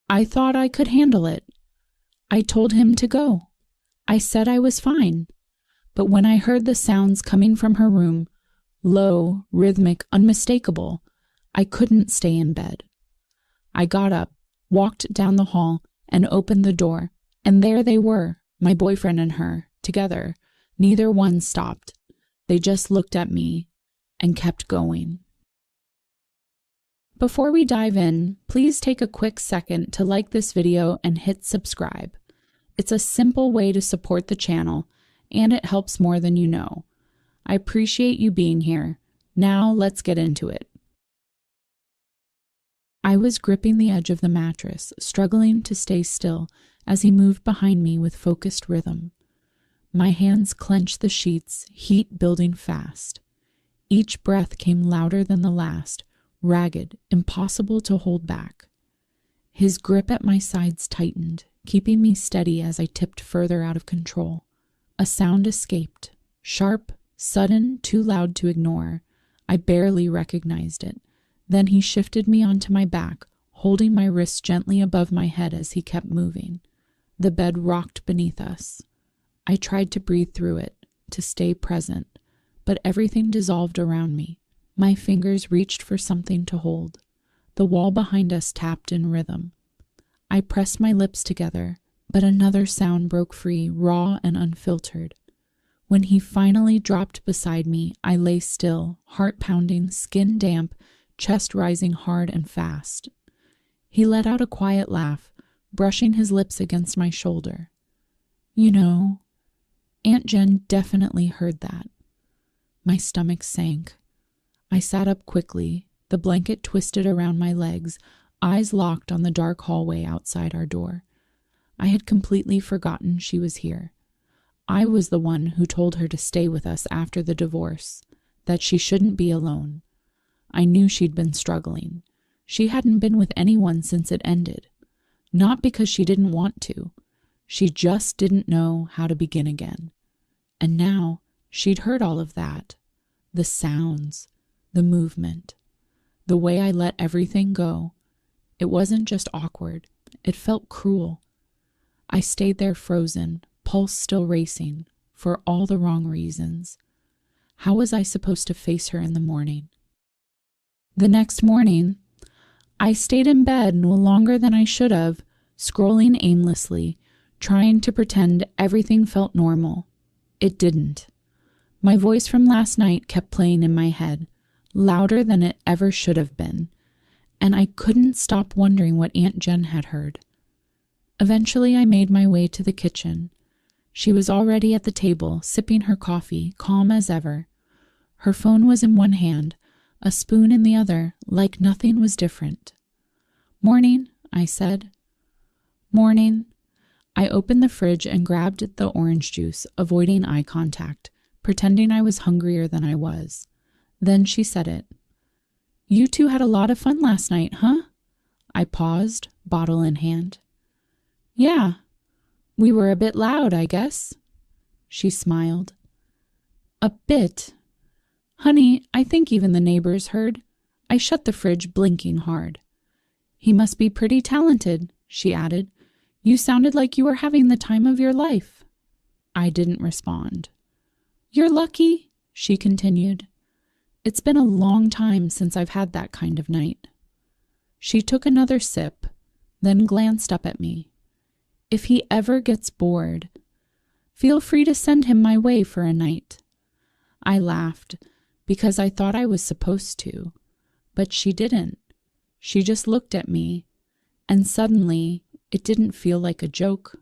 I thought I could handle it. I told him to go. I said I was fine. But when I heard the sounds coming from her room, low, rhythmic, unmistakable, I couldn't stay in bed. I got up, walked down the hall, and opened the door, and there they were, my boyfriend and her, together. Neither one stopped. They just looked at me and kept going. Before we dive in, please take a quick second to like this video and hit subscribe. It's a simple way to support the channel, and it helps more than you know. I appreciate you being here. Now let's get into it. I was gripping the edge of the mattress, struggling to stay still as he moved behind me with focused rhythm. My hands clenched the sheets, heat building fast. Each breath came louder than the last, ragged, impossible to hold back. His grip at my sides tightened, keeping me steady as I tipped further out of control. A sound escaped, sharp, sudden, too loud to ignore. I barely recognized it. Then he shifted me onto my back, holding my wrists gently above my head as he kept moving. The bed rocked beneath us. I tried to breathe through it, to stay present, but everything dissolved around me. My fingers reached for something to hold. The wall behind us tapped in rhythm. I pressed my lips together, but another sound broke free, raw and unfiltered. When he finally dropped beside me, I lay still, heart pounding, skin damp, chest rising hard and fast. He let out a quiet laugh, brushing his lips against my shoulder. You know, Aunt Jen definitely heard that. My stomach sank. I sat up quickly, the blanket twisted around my legs, eyes locked on the dark hallway outside our door. I had completely forgotten she was here. I was the one who told her to stay with us after the divorce, that she shouldn't be alone. I knew she'd been struggling. She hadn't been with anyone since it ended. Not because she didn't want to. She just didn't know how to begin again. And now she'd heard all of that. The sounds, the movement, the way I let everything go. It wasn't just awkward. It felt cruel. I stayed there frozen, pulse still racing, for all the wrong reasons. How was I supposed to face her in the morning? The next morning, I stayed in bed no longer than I should have, scrolling aimlessly, trying to pretend everything felt normal. It didn't. My voice from last night kept playing in my head, louder than it ever should have been, and I couldn't stop wondering what Aunt Jen had heard. Eventually, I made my way to the kitchen. She was already at the table, sipping her coffee, calm as ever. Her phone was in one hand, a spoon in the other, like nothing was different. "Morning," I said. "Morning." I opened the fridge and grabbed the orange juice, avoiding eye contact, pretending I was hungrier than I was. Then she said it. "You two had a lot of fun last night, huh?" I paused, bottle in hand. "Yeah. We were a bit loud, I guess." She smiled. "A bit. Honey, I think even the neighbors heard." I shut the fridge, blinking hard. "He must be pretty talented," she added. "You sounded like you were having the time of your life." I didn't respond. "You're lucky," she continued. "It's been a long time since I've had that kind of night." She took another sip, then glanced up at me. "If he ever gets bored, feel free to send him my way for a night." I laughed, because I thought I was supposed to, but she didn't. She just looked at me, and suddenly it didn't feel like a joke.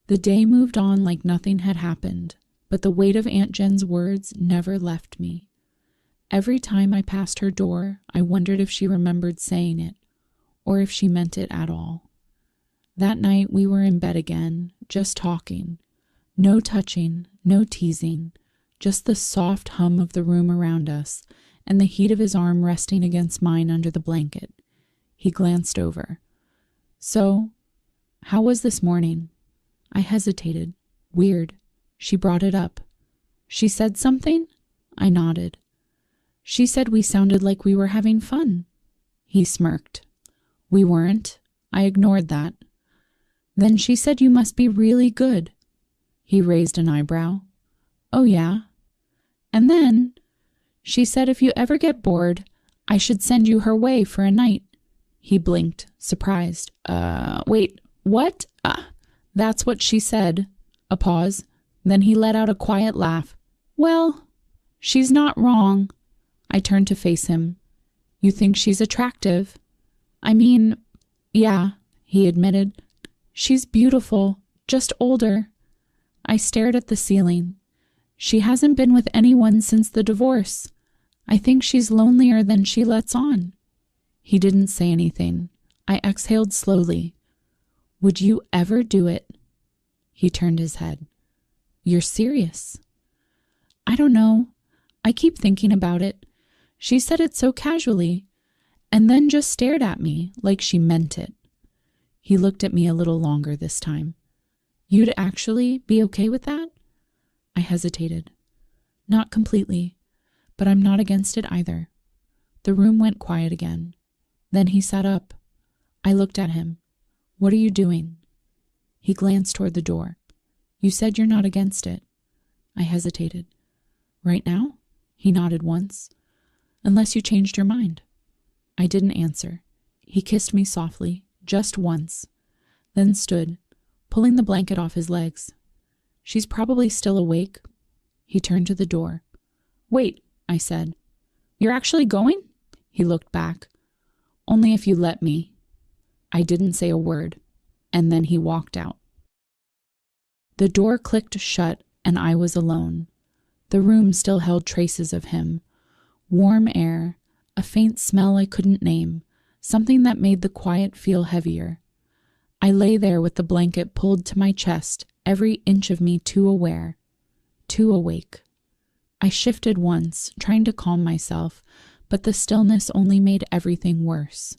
The day moved on like nothing had happened, but the weight of Aunt Jen's words never left me. Every time I passed her door, I wondered if she remembered saying it, or if she meant it at all. That night we were in bed again, just talking. No touching, no teasing, just the soft hum of the room around us, and the heat of his arm resting against mine under the blanket. He glanced over. "So, how was this morning?" I hesitated. Weird. She brought it up. "She said something?" I nodded. "She said we sounded like we were having fun." He smirked. "We weren't. I ignored that. Then she said you must be really good. He raised an eyebrow. Oh, yeah. And then she said if you ever get bored, I should send you her way for a night. He blinked, surprised. Wait, what? That's what she said. A pause. Then he let out a quiet laugh. Well, she's not wrong. I turned to face him. You think she's attractive? I mean, yeah, he admitted. She's beautiful, just older. I stared at the ceiling. She hasn't been with anyone since the divorce. I think she's lonelier than she lets on. He didn't say anything. I exhaled slowly. Would you ever do it? He turned his head. You're serious? I don't know. I keep thinking about it. She said it so casually, and then just stared at me like she meant it. He looked at me a little longer this time. You'd actually be okay with that? I hesitated. Not completely, but I'm not against it either. The room went quiet again. Then he sat up. I looked at him. What are you doing? He glanced toward the door. You said you're not against it. I hesitated. Right now? He nodded once. Unless you changed your mind. I didn't answer. He kissed me softly, just once, then stood, pulling the blanket off his legs. She's probably still awake. He turned to the door. Wait, I said. You're actually going? He looked back. Only if you let me. I didn't say a word, and then he walked out. The door clicked shut, and I was alone. The room still held traces of him. Warm air, a faint smell I couldn't name, something that made the quiet feel heavier. I lay there with the blanket pulled to my chest, every inch of me too aware, too awake. I shifted once, trying to calm myself, but the stillness only made everything worse.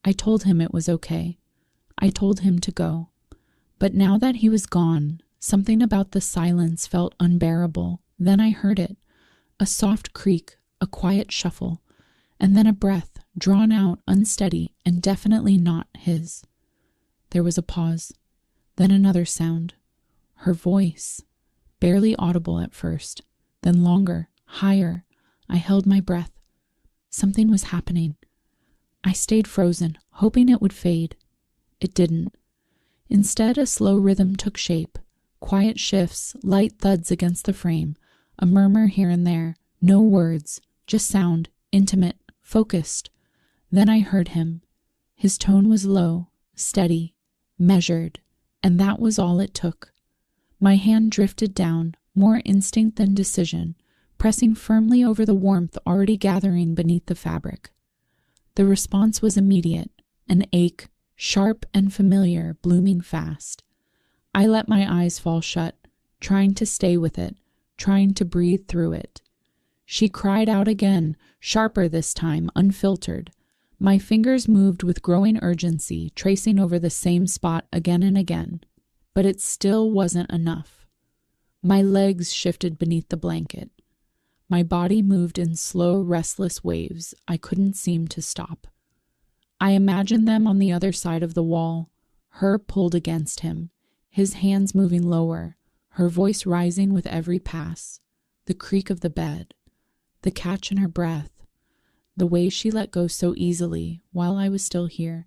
I told him it was okay. I told him to go. But now that he was gone, something about the silence felt unbearable. Then I heard it, a soft creak, a quiet shuffle, and then a breath, drawn out, unsteady, and definitely not his. There was a pause, then another sound. Her voice, barely audible at first, then longer, higher. I held my breath. Something was happening. I stayed frozen, hoping it would fade. It didn't. Instead, a slow rhythm took shape. Quiet shifts, light thuds against the frame, a murmur here and there. No words, just sound, intimate, focused. Then I heard him. His tone was low, steady, measured, and that was all it took. My hand drifted down, more instinct than decision, pressing firmly over the warmth already gathering beneath the fabric. The response was immediate, an ache, sharp and familiar, blooming fast. I let my eyes fall shut, trying to stay with it, trying to breathe through it. She cried out again, sharper this time, unfiltered. My fingers moved with growing urgency, tracing over the same spot again and again. But it still wasn't enough. My legs shifted beneath the blanket. My body moved in slow, restless waves. I couldn't seem to stop. I imagined them on the other side of the wall, her pulled against him, his hands moving lower, her voice rising with every pass, the creak of the bed, the catch in her breath, the way she let go so easily while I was still here,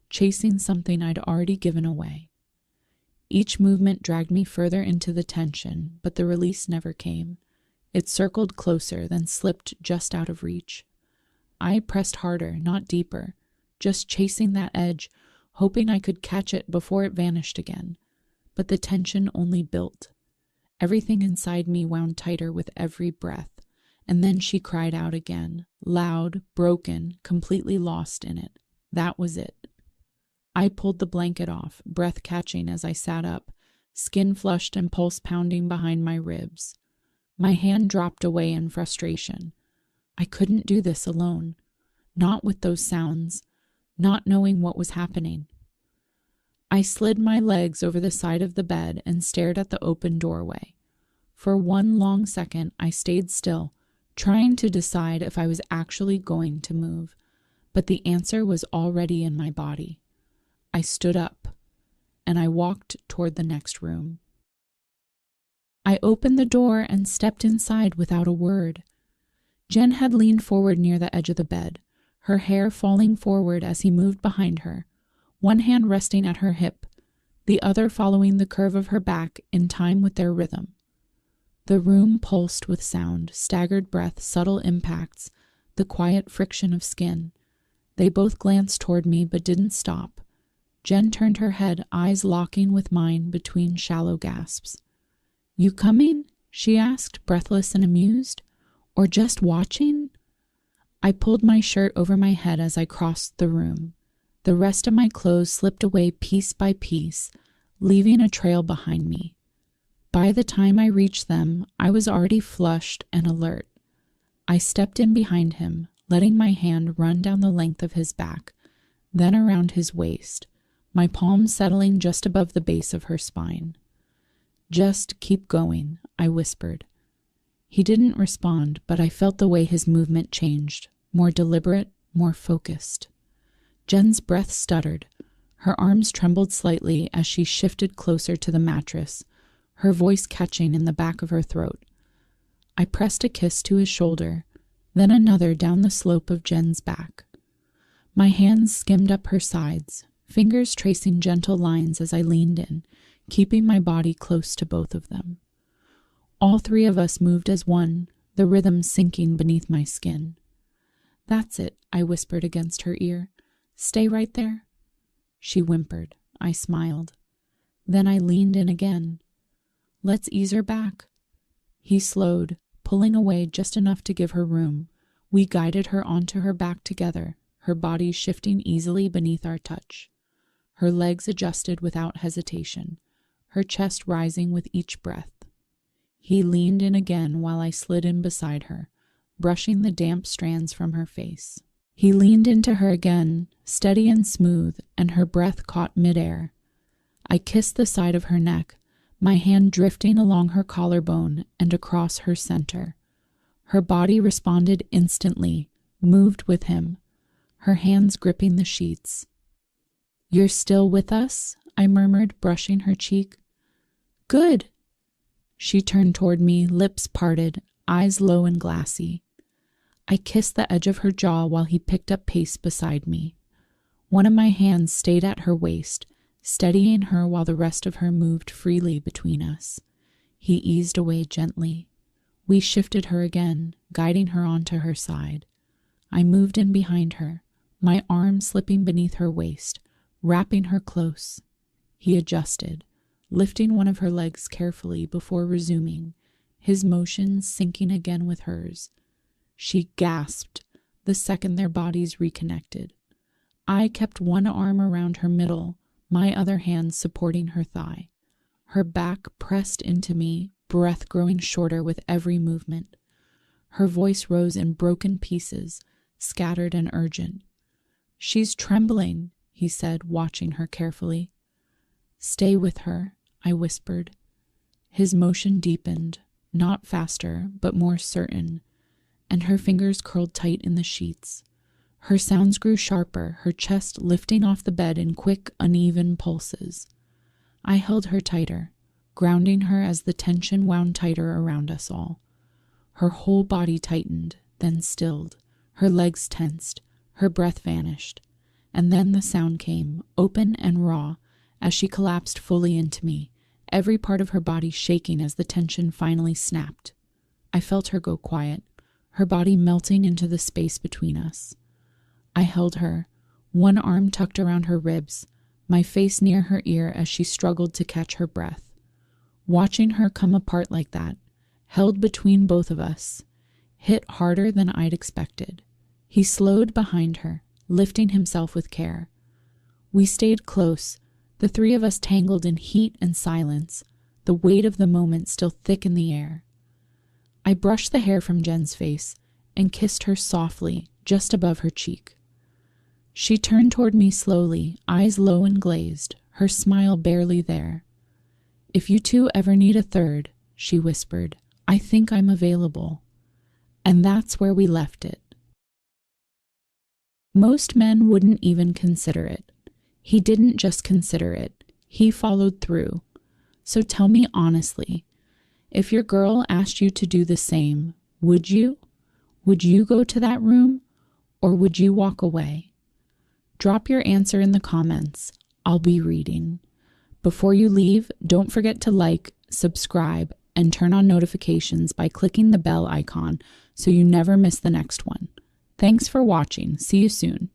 chasing something I'd already given away. Each movement dragged me further into the tension, but the release never came. It circled closer, then slipped just out of reach. I pressed harder, not deeper, just chasing that edge, hoping I could catch it before it vanished again. But the tension only built. Everything inside me wound tighter with every breath, and then she cried out again, loud, broken, completely lost in it. That was it. I pulled the blanket off, breath catching as I sat up, skin flushed and pulse pounding behind my ribs. My hand dropped away in frustration. I couldn't do this alone, not with those sounds, not knowing what was happening. I slid my legs over the side of the bed and stared at the open doorway. For one long second, I stayed still, trying to decide if I was actually going to move, but the answer was already in my body. I stood up, and I walked toward the next room. I opened the door and stepped inside without a word. Jen had leaned forward near the edge of the bed, her hair falling forward as he moved behind her, one hand resting at her hip, the other following the curve of her back in time with their rhythm. The room pulsed with sound, staggered breath, subtle impacts, the quiet friction of skin. They both glanced toward me but didn't stop. Jen turned her head, eyes locking with mine between shallow gasps. "You coming?" she asked, breathless and amused. "Or just watching?" I pulled my shirt over my head as I crossed the room. The rest of my clothes slipped away piece by piece, leaving a trail behind me. By the time I reached them, I was already flushed and alert. I stepped in behind him, letting my hand run down the length of his back, then around his waist, my palms settling just above the base of her spine. "Just keep going," I whispered. He didn't respond, but I felt the way his movement changed, more deliberate, more focused. Jen's breath stuttered. Her arms trembled slightly as she shifted closer to the mattress, her voice catching in the back of her throat. I pressed a kiss to his shoulder, then another down the slope of Jen's back. My hands skimmed up her sides, fingers tracing gentle lines as I leaned in, keeping my body close to both of them. All three of us moved as one, the rhythm sinking beneath my skin. "That's it," I whispered against her ear. "Stay right there." She whimpered. I smiled. Then I leaned in again. "Let's ease her back." He slowed, pulling away just enough to give her room. We guided her onto her back together, her body shifting easily beneath our touch. Her legs adjusted without hesitation, her chest rising with each breath. He leaned in again while I slid in beside her, brushing the damp strands from her face. He leaned into her again, steady and smooth, and her breath caught midair. I kissed the side of her neck, my hand drifting along her collarbone and across her center. Her body responded instantly, moved with him, her hands gripping the sheets. "You're still with us?" I murmured, brushing her cheek. "Good." She turned toward me, lips parted, eyes low and glassy. I kissed the edge of her jaw while he picked up pace beside me. One of my hands stayed at her waist, steadying her while the rest of her moved freely between us. He eased away gently. We shifted her again, guiding her onto her side. I moved in behind her, my arm slipping beneath her waist, wrapping her close. He adjusted, lifting one of her legs carefully before resuming, his motions syncing again with hers. She gasped the second their bodies reconnected. I kept one arm around her middle, my other hand supporting her thigh. Her back pressed into me, breath growing shorter with every movement. Her voice rose in broken pieces, scattered and urgent. "She's trembling," he said, watching her carefully. "Stay with her," I whispered. His motion deepened, not faster, but more certain, and her fingers curled tight in the sheets. Her sounds grew sharper, her chest lifting off the bed in quick, uneven pulses. I held her tighter, grounding her as the tension wound tighter around us all. Her whole body tightened, then stilled, her legs tensed, her breath vanished. And then the sound came, open and raw, as she collapsed fully into me, every part of her body shaking as the tension finally snapped. I felt her go quiet, her body melting into the space between us. I held her, one arm tucked around her ribs, my face near her ear as she struggled to catch her breath. Watching her come apart like that, held between both of us, hit harder than I'd expected. He slowed behind her, lifting himself with care. We stayed close, the three of us tangled in heat and silence, the weight of the moment still thick in the air. I brushed the hair from Jen's face and kissed her softly, just above her cheek. She turned toward me slowly, eyes low and glazed, her smile barely there. "If you two ever need a third," she whispered, "I think I'm available." And that's where we left it. Most men wouldn't even consider it. He didn't just consider it, he followed through. So tell me honestly, if your girl asked you to do the same, would you? Would you go to that room, or would you walk away? Drop your answer in the comments. I'll be reading. Before you leave, don't forget to like, subscribe, and turn on notifications by clicking the bell icon so you never miss the next one. Thanks for watching. See you soon.